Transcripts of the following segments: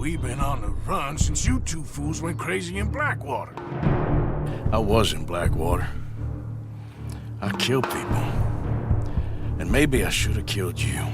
We've been on the run since you two fools went crazy in Blackwater. I was in Blackwater. I killed people. And maybe I should have killed you.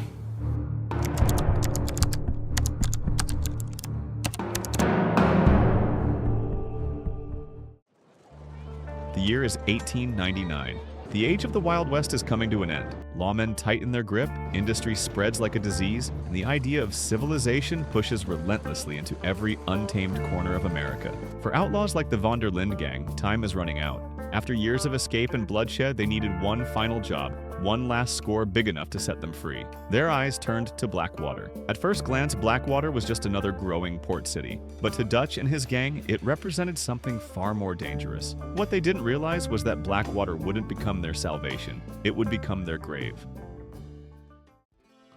The year is 1899. The age of the Wild West is coming to an end. Lawmen tighten their grip, industry spreads like a disease, and the idea of civilization pushes relentlessly into every untamed corner of America. For outlaws like the Von der Linde gang, time is running out. After years of escape and bloodshed, they needed one final job, one last score big enough to set them free. Their eyes turned to Blackwater. At first glance, Blackwater was just another growing port city. But to Dutch and his gang, it represented something far more dangerous. What they didn't realize was that Blackwater wouldn't become their salvation. It would become their grave.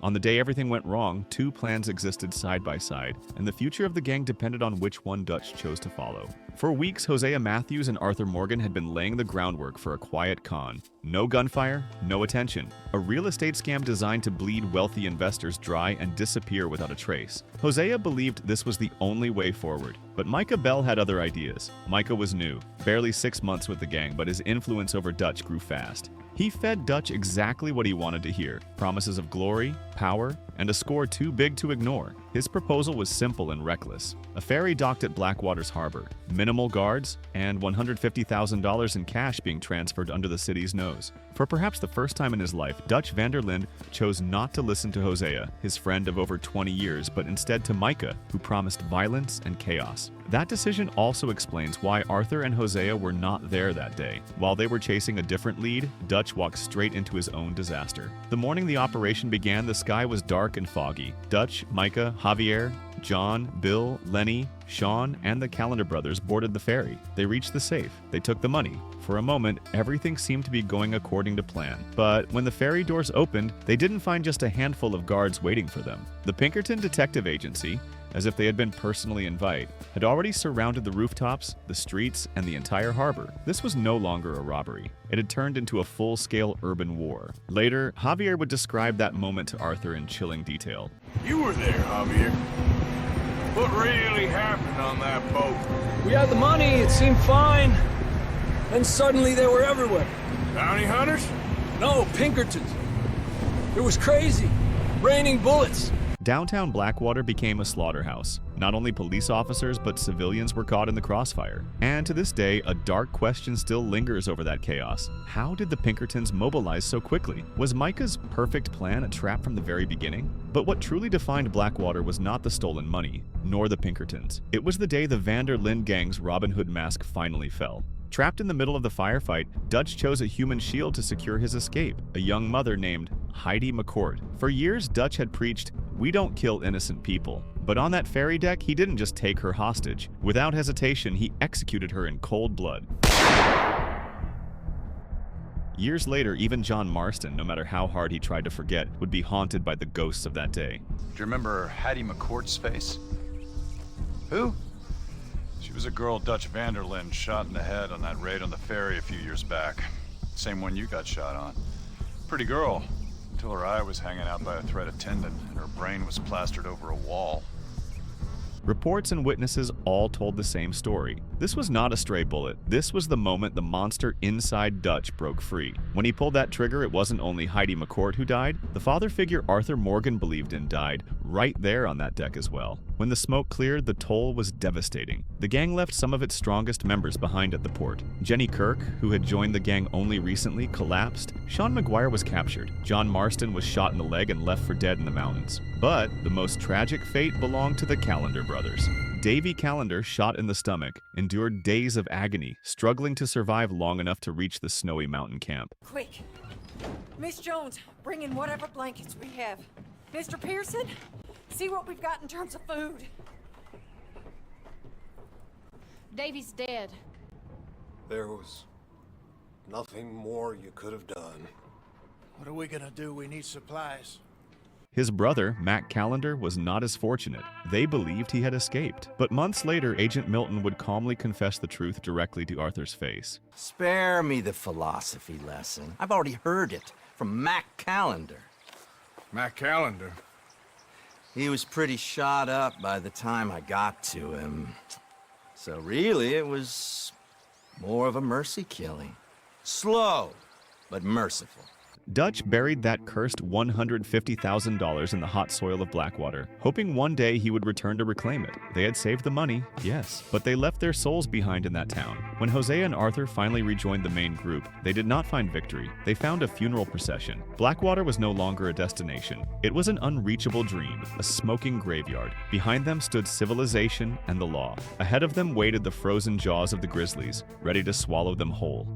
On the day everything went wrong, two plans existed side by side, and the future of the gang depended on which one Dutch chose to follow. For weeks, Hosea Matthews and Arthur Morgan had been laying the groundwork for a quiet con. No gunfire, no attention. A real estate scam designed to bleed wealthy investors dry and disappear without a trace. Hosea believed this was the only way forward, but Micah Bell had other ideas. Micah was new, barely 6 months with the gang, but his influence over Dutch grew fast. He fed Dutch exactly what he wanted to hear, promises of glory, power, and a score too big to ignore. His proposal was simple and reckless. A ferry docked at Blackwater's harbor, minimal guards, and $150,000 in cash being transferred under the city's nose. For perhaps the first time in his life, Dutch van der Linde chose not to listen to Hosea, his friend of over 20 years, but instead to Micah, who promised violence and chaos. That decision also explains why Arthur and Hosea were not there that day. While they were chasing a different lead, Dutch walked straight into his own disaster. The morning the operation began, the sky was dark and foggy. Dutch, Micah, Javier, John, Bill, Lenny, Sean, and the Calendar brothers boarded the ferry. They reached the safe. They took the money. For a moment, everything seemed to be going according to plan. But when the ferry doors opened, they didn't find just a handful of guards waiting for them. The Pinkerton Detective Agency, as if they had been personally invited, had already surrounded the rooftops, the streets, and the entire harbor. This was no longer a robbery. It had turned into a full-scale urban war. Later, Javier would describe that moment to Arthur in chilling detail. You were there, Javier. What really happened on that boat? We had the money, it seemed fine. Then suddenly they were everywhere. Bounty hunters? No, Pinkertons. It was crazy. Raining bullets. Downtown Blackwater became a slaughterhouse. Not only police officers, but civilians were caught in the crossfire. And to this day, a dark question still lingers over that chaos. How did the Pinkertons mobilize so quickly? Was Micah's perfect plan a trap from the very beginning? But what truly defined Blackwater was not the stolen money, nor the Pinkertons. It was the day the Van der Linde gang's Robin Hood mask finally fell. Trapped in the middle of the firefight, Dutch chose a human shield to secure his escape, a young mother named Heidi McCourt. For years, Dutch had preached, "We don't kill innocent people." But on that ferry deck, he didn't just take her hostage. Without hesitation, he executed her in cold blood. Years later, even John Marston, no matter how hard he tried to forget, would be haunted by the ghosts of that day. Do you remember Hattie McCourt's face? Who? She was a girl Dutch van der Linde shot in the head on that raid on the ferry a few years back. Same one you got shot on. Pretty girl, until her eye was hanging out by a thread attendant and her brain was plastered over a wall. Reports and witnesses all told the same story. This was not a stray bullet. This was the moment the monster inside Dutch broke free. When he pulled that trigger, it wasn't only Heidi McCourt who died. The father figure Arthur Morgan believed in died, right there on that deck as well. When the smoke cleared, the toll was devastating. The gang left some of its strongest members behind at the port. Jenny Kirk, who had joined the gang only recently, collapsed. Sean McGuire was captured. John Marston was shot in the leg and left for dead in the mountains. But the most tragic fate belonged to the Calendar brothers. Davy Calendar, shot in the stomach, endured days of agony, struggling to survive long enough to reach the snowy mountain camp. Quick! Miss Jones, bring in whatever blankets we have. Mr. Pearson, see what we've got in terms of food. Davy's dead. There was nothing more you could have done. What are we gonna do? We need supplies. His brother, Mac Calendar, was not as fortunate. They believed he had escaped. But months later, Agent Milton would calmly confess the truth directly to Arthur's face. Spare me the philosophy lesson. I've already heard it from Mac Calendar. Mac Calendar. He was pretty shot up by the time I got to him. So really, it was more of a mercy killing. Slow, but merciful. Dutch buried that cursed $150,000 in the hot soil of Blackwater, hoping one day he would return to reclaim it. They had saved the money, yes, but they left their souls behind in that town. When Hosea and Arthur finally rejoined the main group, they did not find victory. They found a funeral procession. Blackwater was no longer a destination. It was an unreachable dream, a smoking graveyard. Behind them stood civilization and the law. Ahead of them waited the frozen jaws of the grizzlies, ready to swallow them whole.